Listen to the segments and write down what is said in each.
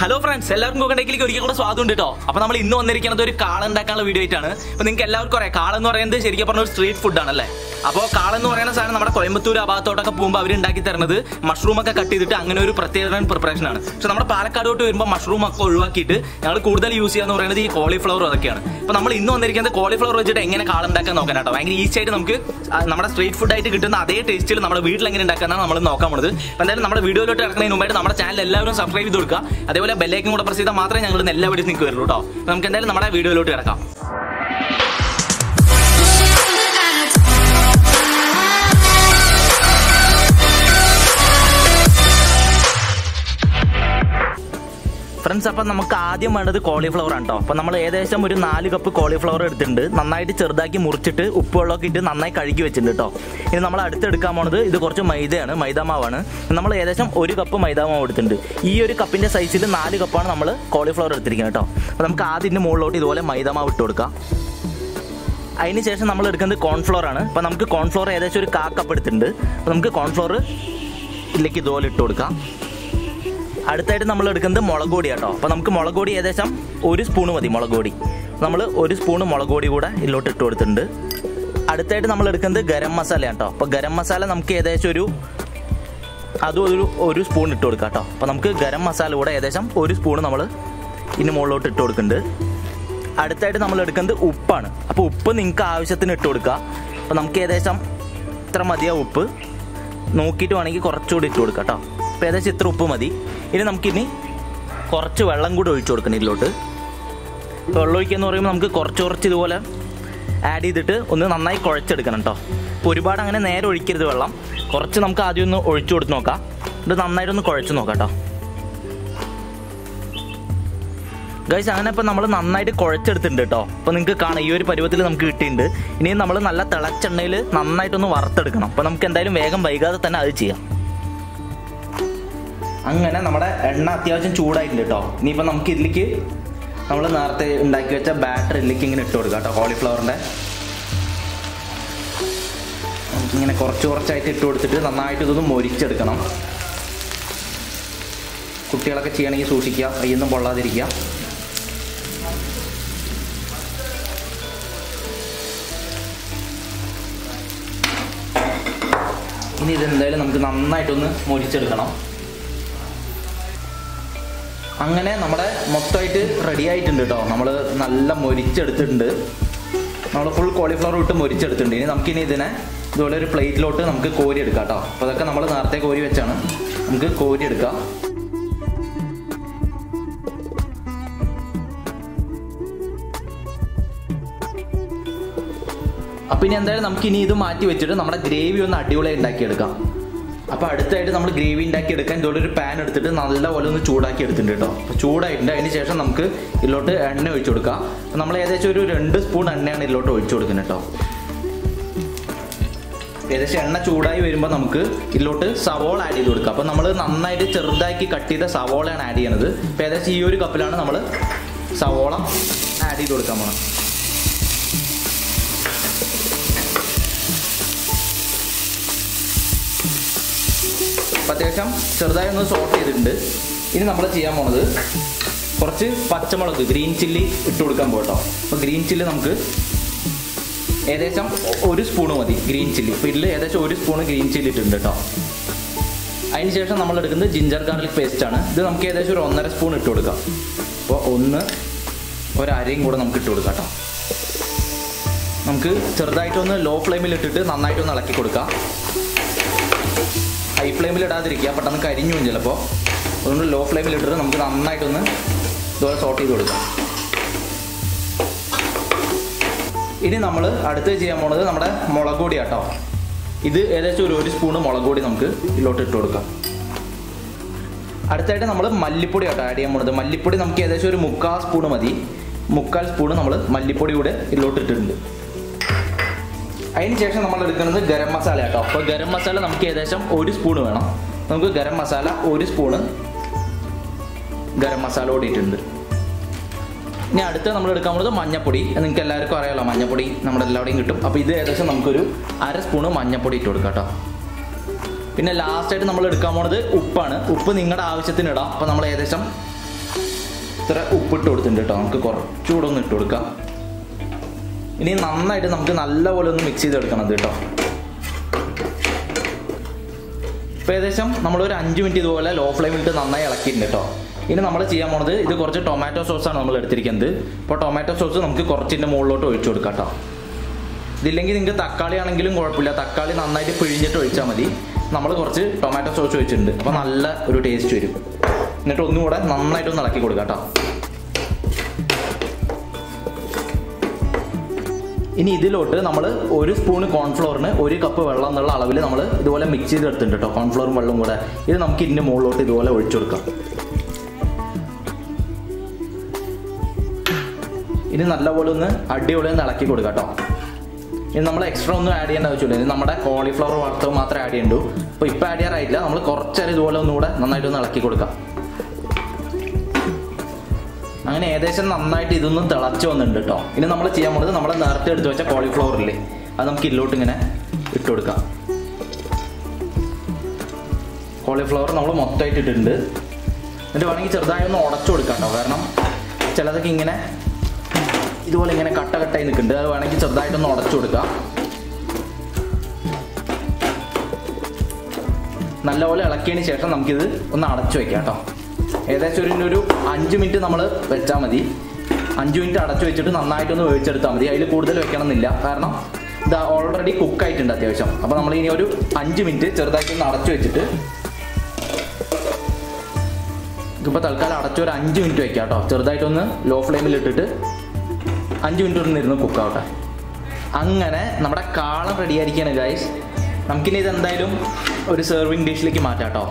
Hello friends, എല്ലാവർക്കും കുക്കണ്ടേക്കിലേക്ക് ഒരിക്കൽ കൂടെ സ്വാഗതം ഉണ്ട് കേട്ടോ. അപ്പോൾ നമ്മൾ ഇന്ന് വന്നിരിക്കുന്നത് ഒരു കാളൻ ഉണ്ടാക്കാനുള്ള വീഡിയോ ആയിട്ടാണ്. അപ്പോൾ നിങ്ങൾക്ക് എല്ലാവർക്കും അറിയാം കാളൻ എന്ന് പറയുന്നത് ശരിക്കും പറഞ്ഞ ഒരു സ്ട്രീറ്റ് ഫുഡ് ആണല്ലേ. അപ്പോൾ കാളൻ എന്ന് പറയുന്ന സാധനം നമ്മുടെ കോയമ്പത്തൂർ ആ ഭാഗത്തോട്ടൊക്കെ പോകുമ്പോൾ അവർ ഉണ്ടാക്കി തരുന്നത് മഷ്റൂം ഒക്കെ കട്ട് ചെയ്തിട്ട് അങ്ങനെ ഒരു പ്രത്യേക പ്രിപ്പറേഷൻ ആണ്. പക്ഷെ നമ്മുടെ പാലക്കാടോട്ട് വരുമ്പോൾ മഷ്റൂം ഒക്കെ ഒഴിവാക്കിയിട്ട് ഞങ്ങൾ കൂടുതൽ യൂസ് ചെയ്യാന്ന് പറയുന്നത് ഈ കോളിഫ്ലവർ അതൊക്കെയാണ്. അപ്പോൾ നമ്മൾ ഇന്ന് വന്നിരിക്കുന്നത് കോളിഫ്ലവർ വെച്ചിട്ട് എങ്ങനെ കാളൻ ഉണ്ടാക്കാൻ നോക്കാൻ കേട്ടോ. ഭയങ്കര ഈസി ആയിട്ട് നമുക്ക് നമ്മുടെ സ്ട്രീറ്റ് ഫുഡ് ആയിട്ട് കിട്ടുന്ന അതേ ടേസ്റ്റിൽ നമ്മുടെ വീട്ടിൽ എങ്ങനെ ഉണ്ടാക്കാനാണ് നമ്മൾ നോക്കാൻ പോകുന്നത്. അപ്പോൾ എന്തായാലും നമ്മുടെ വീഡിയോയിലോട്ട് കിടക്കുന്നതിന് മുമ്പായിട്ട് നമ്മുടെ ചാനൽ എല്ലാവരും സബ്സ്ക്രൈബ് ചെയ്ത് കൊടുക്കുക. അതേപോലെ ബെല്ലൈക്കൻ കൂടെ പ്രസ് ചെയ്താൽ മാത്രമേ ഞങ്ങൾ എല്ലാ വീഡിയോസ് നിങ്ങൾക്ക് വരുള്ളൂ കേട്ടോ. നമുക്ക് എന്തായാലും നമ്മുടെ വീഡിയോയിലോട്ട് കിടക്കാം. ഫ്രണ്ട്സ്, അപ്പം നമുക്ക് ആദ്യം വേണ്ടത് കോളിഫ്ലവർ ആണ് കേട്ടോ. അപ്പം നമ്മൾ ഏകദേശം ഒരു 4 കപ്പ് കോളിഫ്ലവർ എടുത്തിട്ടുണ്ട്. നന്നായിട്ട് ചെറുതാക്കി മുറിച്ചിട്ട് ഉപ്പ് വെള്ളമൊക്കെ ഇട്ട് നന്നായി കഴുകി വെച്ചിട്ടുണ്ട് കേട്ടോ. ഇനി നമ്മൾ അടുത്തെടുക്കാൻ പോണത് ഇത് കുറച്ച് മൈദയാണ്, മൈദാമാവാണ്. നമ്മൾ ഏകദേശം 1 കപ്പ് മൈദാമാവ് എടുത്തിട്ടുണ്ട്. ഈ ഒരു കപ്പിൻ്റെ സൈസിൽ 4 കപ്പാണ് നമ്മൾ കോളിഫ്ലവർ എടുത്തിരിക്കുന്നത് കേട്ടോ. അപ്പോൾ നമുക്ക് ആദ്യം മുകളിലോട്ട് ഇതുപോലെ മൈദാമാവ് ഇട്ട് കൊടുക്കാം. അതിന് ശേഷം നമ്മൾ എടുക്കുന്നത് കോൺഫ്ലോർ ആണ്. അപ്പോൾ നമുക്ക് കോൺഫ്ലോർ ഏകദേശം ഒരു 1/4 കപ്പ് എടുത്തിട്ടുണ്ട്. അപ്പോൾ നമുക്ക് കോൺഫ്ലോർ ഇതിലേക്ക് ഇതുപോലെ ഇട്ട് കൊടുക്കാം. അടുത്തായിട്ട് നമ്മൾ എടുക്കുന്നത് മുളക് പൊടി കേട്ടോ. അപ്പോൾ നമുക്ക് മുളക് പൊടി ഏകദേശം 1 സ്പൂൺ മതി. മുളക് പൊടി നമ്മൾ 1 സ്പൂൺ മുളക് പൊടി കൂടെ ഇതിലോട്ട് ഇട്ട് കൊടുത്തിട്ടുണ്ട്. അടുത്തായിട്ട് നമ്മൾ എടുക്കുന്നത് ഗരം മസാല കേട്ടോ. അപ്പോൾ ഗരം മസാല നമുക്ക് ഏകദേശം ഒരു സ്പൂൺ ഇട്ട് കൊടുക്കാം കേട്ടോ. അപ്പോൾ നമുക്ക് ഗരം മസാല കൂടെ ഏകദേശം 1 സ്പൂൺ നമ്മൾ ഇതിന് മുകളിലോട്ട് ഇട്ട് കൊടുക്കുന്നുണ്ട്. അടുത്തായിട്ട് നമ്മൾ എടുക്കുന്നത് ഉപ്പാണ്. അപ്പോൾ ഉപ്പ് നിങ്ങൾക്ക് ആവശ്യത്തിന് ഇട്ട് കൊടുക്കുക. അപ്പോൾ നമുക്ക് ഏകദേശം ഇത്ര മതിയാ ഉപ്പ്, നോക്കിയിട്ട് വേണമെങ്കിൽ കുറച്ചുകൂടി ഇട്ട് കൊടുക്കാം കേട്ടോ. അപ്പോൾ ഏകദേശം ഇത്ര ഉപ്പ് മതി. ഇനി നമുക്കിനി കുറച്ച് വെള്ളം കൂടി ഒഴിച്ചു കൊടുക്കണം ഇതിലോട്ട്. വെള്ളം ഒഴിക്കുകയെന്ന് പറയുമ്പോൾ നമുക്ക് കുറച്ച് ഇതുപോലെ ആഡ് ചെയ്തിട്ട് ഒന്ന് നന്നായി കുഴച്ചെടുക്കണം കേട്ടോ. അപ്പോൾ ഒരുപാട് അങ്ങനെ നേരെ ഒഴിക്കരുത് വെള്ളം. കുറച്ച് നമുക്ക് ആദ്യം ഒന്ന് ഒഴിച്ചു കൊടുത്ത് നോക്കാം. ഇത് നന്നായിട്ടൊന്ന് കുഴച്ച് നോക്കാം കേട്ടോ. ഗൈസ്, അങ്ങനെ ഇപ്പോൾ നമ്മൾ നന്നായിട്ട് കുഴച്ചെടുത്തിട്ടുണ്ട് കേട്ടോ. അപ്പോൾ നിങ്ങൾക്ക് കാണാം ഈ ഒരു പരുവത്തിൽ നമുക്ക് കിട്ടിയിട്ടുണ്ട്. ഇനിയും നമ്മൾ നല്ല തിളച്ചെണ്ണയിൽ നന്നായിട്ടൊന്ന് വറുത്തെടുക്കണം. അപ്പോൾ നമുക്ക് എന്തായാലും വേഗം വൈകാതെ തന്നെ അത് ചെയ്യാം. അങ്ങനെ നമ്മുടെ എണ്ണ അത്യാവശ്യം ചൂടായിട്ടുണ്ട് കേട്ടോ. ഇനിയിപ്പോൾ നമുക്ക് ഇതിലേക്ക് നമ്മൾ നേരത്തെ ഉണ്ടാക്കി വെച്ച ബാറ്റർ ഇതിലേക്ക് ഇങ്ങനെ ഇട്ട് കൊടുക്കാം കേട്ടോ. കോളിഫ്ലവറിൻ്റെ നമുക്കിങ്ങനെ കുറച്ചായിട്ട് ഇട്ട് കൊടുത്തിട്ട് നന്നായിട്ട് ഇതൊന്ന് മൊരിച്ചെടുക്കണം. കുട്ടികളൊക്കെ ചെയ്യണമെങ്കിൽ സൂക്ഷിക്കുക, കയ്യൊന്നും പൊള്ളാതിരിക്കുക. ഇനി ഇതെന്തായാലും നമുക്ക് നന്നായിട്ടൊന്ന് മൊരിച്ചെടുക്കണം. അങ്ങനെ നമ്മുടെ മൊത്തമായിട്ട് റെഡി ആയിട്ടുണ്ട് കേട്ടോ. നമ്മൾ നല്ല മൊരിച്ചെടുത്തിട്ടുണ്ട്. നമ്മൾ ഫുൾ കോളിഫ്ലവർ ഇട്ട് മൊരിച്ചെടുത്തിട്ടുണ്ട്. ഇനി നമുക്കിനി ഇതിനെ ഇതുപോലെ ഒരു പ്ലേറ്റിലോട്ട് നമുക്ക് കോരി എടുക്കാം കേട്ടോ. അപ്പോൾ അതൊക്കെ നമ്മൾ നേരത്തെ കോരി വെച്ചാണ്, നമുക്ക് കോരി എടുക്കാം. അപ്പോൾ ഇനി എന്തായാലും നമുക്കിനി ഇത് മാറ്റി വെച്ചിട്ട് നമ്മുടെ ഗ്രേവി ഒന്ന് അടിപൊളിയായി ഉണ്ടാക്കിയെടുക്കാം. അപ്പോൾ അടുത്തായിട്ട് നമ്മൾ ഗ്രേവി ഉണ്ടാക്കിയെടുക്കാൻ ഇതുപോലെ ഒരു പാൻ എടുത്തിട്ട് നല്ലപോലെ ഒന്ന് ചൂടാക്കി എടുത്തിട്ടുണ്ട് കേട്ടോ. അപ്പോൾ ചൂടായിട്ടുണ്ട്. അതിന് ശേഷം നമുക്ക് ഇതിലോട്ട് എണ്ണ ഒഴിച്ചു കൊടുക്കാം. നമ്മൾ ഏകദേശം ഒരു 2 സ്പൂൺ എണ്ണയാണ് ഇതിലോട്ട് ഒഴിച്ചു കൊടുക്കുന്നത് കേട്ടോ. ഏകദേശം എണ്ണ ചൂടായി വരുമ്പോൾ നമുക്ക് ഇതിലോട്ട് സവോള ആഡ് ചെയ്ത് കൊടുക്കാം. അപ്പോൾ നമ്മൾ നന്നായിട്ട് ചെറുതാക്കി കട്ട് ചെയ്ത സവോളയാണ് ആഡ് ചെയ്യണത്. അപ്പോൾ ഏകദേശം ഈ ഒരു കപ്പിലാണ് നമ്മൾ സവോള ആഡ് ചെയ്ത് കൊടുക്കാൻ പോകണം. അപ്പോൾ അത്യാവശ്യം ചെറുതായി ഒന്ന് സോട്ട് ചെയ്തിട്ടുണ്ട്. ഇനി നമ്മൾ ചെയ്യാൻ പോണത് കുറച്ച് പച്ചമുളക് ഗ്രീൻ ചില്ലി ഇട്ട് കൊടുക്കാൻ പോകട്ടോ. അപ്പോൾ ഗ്രീൻ ചില്ലി നമുക്ക് ഏകദേശം 1 സ്പൂണ് മതി ഗ്രീൻ ചില്ലി. അപ്പോൾ ഇതിൽ ഏകദേശം 1 സ്പൂണ് ഗ്രീൻ ചില്ലി ഇട്ടുണ്ട് കേട്ടോ. അതിന് ശേഷം നമ്മൾ എടുക്കുന്നത് ജിഞ്ചർ ഗാർലിക് പേസ്റ്റാണ്. ഇത് നമുക്ക് ഏകദേശം ഒരു 1.5 സ്പൂൺ ഇട്ട് കൊടുക്കാം. അപ്പോൾ ഒരു അരയും കൂടെ നമുക്ക് ഇട്ട് കൊടുക്കാം കേട്ടോ. നമുക്ക് ചെറുതായിട്ടൊന്ന് ലോ ഫ്ലെയിമിൽ ഇട്ടിട്ട് നന്നായിട്ടൊന്ന് ഇളക്കി കൊടുക്കാം. ഹൈ ഫ്ലെയിമിൽ ഇടാതിരിക്കുക, പെട്ടെന്ന് കരിഞ്ഞു ചിലപ്പോൾ. അതുകൊണ്ട് ലോ ഫ്ലെയിമിൽ ഇട്ടിട്ട് നമുക്ക് നന്നായിട്ടൊന്ന് ഇതുപോലെ സോട്ട് ചെയ്ത് കൊടുക്കാം. ഇനി നമ്മൾ അടുത്ത് ചെയ്യാൻ പോണത് നമ്മുടെ മുളക് പൊടി കേട്ടോ. ഇത് ഏകദേശം ഒരു 1 സ്പൂണ് മുളക് പൊടി നമുക്ക് ഇതിലോട്ട് ഇട്ട് കൊടുക്കാം. അടുത്തായിട്ട് നമ്മൾ മല്ലിപ്പൊടി കേട്ടോ ആഡ് ചെയ്യാൻ പോണത്. മല്ലിപ്പൊടി നമുക്ക് ഏകദേശം ഒരു 3/4 സ്പൂണ് മതി. 3/4 സ്പൂണ് നമ്മൾ മല്ലിപ്പൊടി കൂടെ ഇതിലോട്ട് ഇട്ടിട്ടുണ്ട്. അതിന് ശേഷം നമ്മൾ എടുക്കുന്നത് ഗരം മസാല കേട്ടോ. അപ്പോൾ ഗരം മസാല നമുക്ക് ഏകദേശം 1 സ്പൂണ് വേണം. നമുക്ക് ഗരം മസാല 1 സ്പൂണ് ഗരം മസാല കൂടിയിട്ടുണ്ട്. ഇനി അടുത്ത് നമ്മൾ എടുക്കാൻ പോകുന്നത് മഞ്ഞപ്പൊടി. നിങ്ങൾക്ക് എല്ലാവർക്കും അറിയാമല്ലോ, മഞ്ഞപ്പൊടി നമ്മുടെ എല്ലാവരുടെയും കിട്ടും. അപ്പോൾ ഇത് ഏകദേശം നമുക്കൊരു 1/2 സ്പൂണ് മഞ്ഞപ്പൊടി ഇട്ട് കൊടുക്കാം കേട്ടോ. പിന്നെ ലാസ്റ്റ് ആയിട്ട് നമ്മൾ എടുക്കാൻ പോണത് ഉപ്പാണ്. ഉപ്പ് നിങ്ങളുടെ ആവശ്യത്തിന് ഇടാം. അപ്പോൾ നമ്മൾ ഏകദേശം ഇത്ര ഉപ്പിട്ട് കൊടുത്തിട്ടുണ്ട് കേട്ടോ. നമുക്ക് കുറച്ചുകൂടെ ഒന്ന് ഇട്ട് കൊടുക്കാം. ഇനി നന്നായിട്ട് നമുക്ക് നല്ലപോലെ ഒന്ന് മിക്സ് ചെയ്തെടുക്കണം കേട്ടോ. ഇപ്പോൾ ഏകദേശം നമ്മളൊരു 5 മിനിറ്റ് ഇതുപോലെ ലോ ഫ്ലെയിമിലിട്ട് നന്നായി ഇളക്കിയിട്ടുണ്ട് കേട്ടോ. ഇനി നമ്മൾ ചെയ്യാൻ പോണത് ഇത് കുറച്ച് ടൊമാറ്റോ സോസാണ് നമ്മൾ എടുത്തിരിക്കുന്നത്. അപ്പോൾ ടൊമാറ്റോ സോസ് നമുക്ക് കുറച്ചിൻ്റെ മുകളിലോട്ട് ഒഴിച്ചു കൊടുക്കാം കേട്ടോ. ഇതില്ലെങ്കിൽ നിങ്ങൾക്ക് തക്കാളി ആണെങ്കിലും കുഴപ്പമില്ല, തക്കാളി നന്നായിട്ട് പിഴിഞ്ഞിട്ട് ഒഴിച്ചാൽ മതി. നമ്മൾ കുറച്ച് ടൊമാറ്റോ സോസ് ഒഴിച്ചിട്ടുണ്ട്, അപ്പോൾ നല്ല ഒരു ടേസ്റ്റ് വരും. എന്നിട്ട് ഒന്നുകൂടെ നന്നായിട്ടൊന്ന് ഇളക്കി കൊടുക്കാം കേട്ടോ. ഇനി ഇതിലോട്ട് നമ്മൾ 1 സ്പൂൺ കോൺഫ്ലോറിന് 1 കപ്പ് വെള്ളം എന്നുള്ള അളവിൽ നമ്മൾ ഇതുപോലെ മിക്സ് ചെയ്തെടുത്തിട്ടുണ്ട് കേട്ടോ. കോൺഫ്ലോറും വെള്ളവും കൂടെ ഇത് നമുക്ക് ഇതിൻ്റെ മുകളിലോട്ട് ഇതുപോലെ ഒഴിച്ചു കൊടുക്കാം. ഇനി നല്ലപോലെ ഒന്ന് അടിപൊളി ഒന്ന് ഇളക്കി കൊടുക്കാം കേട്ടോ. ഇനി നമ്മൾ എക്സ്ട്രാ ഒന്നും ആഡ് ചെയ്യേണ്ട ആവശ്യമില്ല. ഇത് നമ്മുടെ കോളിഫ്ലവർ വറുത്തത് മാത്രമേ ആഡ് ചെയ്യണ്ടൂ. അപ്പോൾ ഇപ്പോൾ ആഡ് ചെയ്യാറായിട്ടില്ല, നമ്മൾ കുറച്ചേരം ഇതുപോലെ ഒന്നുകൂടെ നന്നായിട്ടൊന്ന് ഇളക്കി കൊടുക്കാം. അങ്ങനെ ഏകദേശം നന്നായിട്ട് ഇതൊന്നും തിളച്ച് വന്നിട്ടുണ്ട് കേട്ടോ. ഇനി നമ്മൾ ചെയ്യാൻ പോകുന്നത് നമ്മൾ നേരത്തെ എടുത്ത് വെച്ച കോളിഫ്ലവർ ഇല്ലേ, അത് നമുക്ക് ഇതിലോട്ട് ഇങ്ങനെ ഇട്ട് കൊടുക്കാം. കോളിഫ്ലവർ നമ്മൾ മൊത്തമായിട്ട് ഇട്ടിട്ടുണ്ട്. എന്നിട്ട് വേണമെങ്കിൽ ചെറുതായി ഒന്ന് ഉടച്ചു കൊടുക്കാം കേട്ടോ. കാരണം ചിലതൊക്കെ ഇങ്ങനെ ഇതുപോലെ ഇങ്ങനെ കട്ടായി നിൽക്കുന്നുണ്ട്. അത് വേണമെങ്കിൽ ചെറുതായിട്ടൊന്ന് ഉടച്ചു കൊടുക്കാം. നല്ലപോലെ ഇളക്കിയതിന് ശേഷം നമുക്കിത് ഒന്ന് അടച്ചു വയ്ക്കാം കേട്ടോ. ഏകദേശം ഒരു 5 മിനിറ്റ് നമ്മൾ വെച്ചാൽ മതി. 5 മിനിറ്റ് അടച്ചു വെച്ചിട്ട് നന്നായിട്ടൊന്ന് വേവിച്ചെടുത്താൽ മതി. അതിൽ കൂടുതൽ വെക്കണം എന്നില്ല, കാരണം ഇത് ഓൾറെഡി കുക്കായിട്ടുണ്ട് അത്യാവശ്യം. അപ്പോൾ നമ്മൾ ഇനി ഒരു 5 മിനിറ്റ് ചെറുതായിട്ടൊന്ന് അടച്ചു വെച്ചിട്ട് ഇപ്പോൾ തൽക്കാലം അടച്ചു ഒരു 5 മിനിറ്റ് വയ്ക്കാം കേട്ടോ. ചെറുതായിട്ടൊന്ന് ലോ ഫ്ലെയിമിൽ ഇട്ടിട്ട് 5 മിനിറ്റ് ഒന്ന് ഇരുന്ന് കുക്കാവട്ടെ. അങ്ങനെ നമ്മുടെ കാളൻ റെഡിയായിരിക്കുകയാണ് ഗൈസ്. നമുക്കിനി ഇതെന്തായാലും ഒരു സെർവിങ് ഡിഷിലേക്ക് മാറ്റാം കേട്ടോ.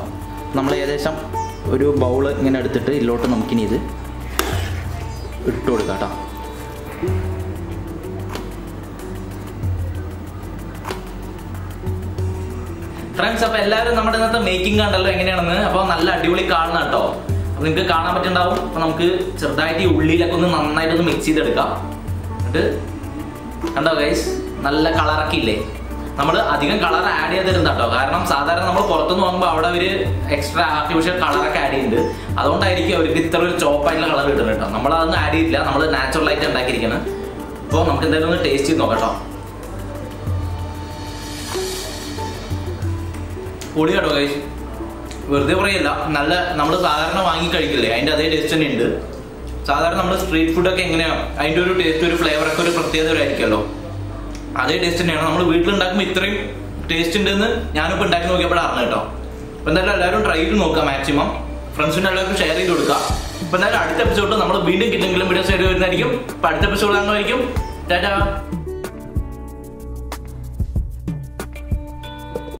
നമ്മൾ ഏകദേശം ഒരു ബൗൾ ഇങ്ങനെ എടുത്തിട്ട് ഇതിലോട്ട് നമുക്കിനി ഇത് ഇട്ട് കൊടുക്കാം കേട്ടോ. ഫ്രണ്ട്സ്, അപ്പോൾ എല്ലാവരും നമ്മുടെ ഇന്നത്തെ മേക്കിംഗ് കണ്ടല്ലോ എങ്ങനെയാണെന്ന്. അപ്പോൾ നല്ല അടിപൊളി കാണണം കേട്ടോ. അപ്പോൾ നിങ്ങൾക്ക് കാണാൻ പറ്റുന്നുണ്ടാവും. അപ്പോൾ നമുക്ക് ചെറുതായിട്ട് ഈ ഉള്ളിയിലൊക്കെ ഒന്ന് നന്നായിട്ടൊന്ന് മിക്സ് ചെയ്തെടുക്കാം. എന്നിട്ട് കണ്ടോ ഗൈസ്, നല്ല കളറൊക്കെ ഇല്ലേ. നമ്മൾ അധികം കളർ ആഡ് ചെയ്തിരുന്ന കേട്ടോ. കാരണം സാധാരണ നമ്മൾ പുറത്തുനിന്ന് വാങ്ങുമ്പോൾ അവിടെ അവർ എക്സ്ട്രാ ആർട്ടിഫിഷ്യൽ കളറൊക്കെ ആഡ് ചെയ്യുന്നുണ്ട്. അതുകൊണ്ടായിരിക്കും അവർക്ക് ഇത്ര ഒരു ചോപ്പായിട്ടുള്ള കളർ കിട്ടുന്നത് കേട്ടോ. നമ്മളതൊന്നും ആഡ് ചെയ്തില്ല, നമ്മൾ നാച്ചുറലായിട്ട് ഉണ്ടാക്കിയിരിക്കുന്നത്. അപ്പോൾ നമുക്ക് എന്തായാലും ഒന്ന് ടേസ്റ്റ് ചെയ്ത് നോക്കാം കേട്ടോ. പൊളി കേട്ടോ ഗൈസ്, വെറുതെ പറയല്ല. നല്ല നമ്മൾ സാധാരണ വാങ്ങി കഴിക്കില്ലേ, അതിൻ്റെ അതേ ടേസ്റ്റ് തന്നെ ഉണ്ട്. സാധാരണ നമ്മൾ സ്ട്രീറ്റ് ഫുഡൊക്കെ എങ്ങനെയാണ്, അതിൻ്റെ ഒരു ടേസ്റ്റ് ഒരു ഫ്ലേവറൊക്കെ ഒരു പ്രത്യേകത ആയിരിക്കുമല്ലോ, അതേ ടേസ്റ്റ് തന്നെയാണ്. നമ്മൾ വീട്ടിലുണ്ടാക്കുമ്പോൾ ഇത്രയും ടേസ്റ്റ് ഉണ്ടെന്ന് ഞാനിപ്പോൾ ഉണ്ടാക്കി നോക്കിയപ്പോൾ അറിഞ്ഞു കേട്ടോ. അപ്പോൾ എന്തായാലും എല്ലാവരും ട്രൈ ചെയ്ത് നോക്കാം. മാക്സിമം ഫ്രണ്ട്സിൻ്റെ എല്ലാവർക്കും ഷെയർ ചെയ്ത് കൊടുക്കുക. അപ്പോൾ എന്തായാലും അടുത്ത എപ്പിസോഡിൽ നമ്മൾ വീണ്ടും കിട്ടുമെങ്കിലും വീഡിയോസ് ആയിട്ട് വരുന്നതായിരിക്കും. അപ്പോൾ അടുത്ത എപ്പിസോഡ് കാണുമായിരിക്കും. ടാറ്റാ.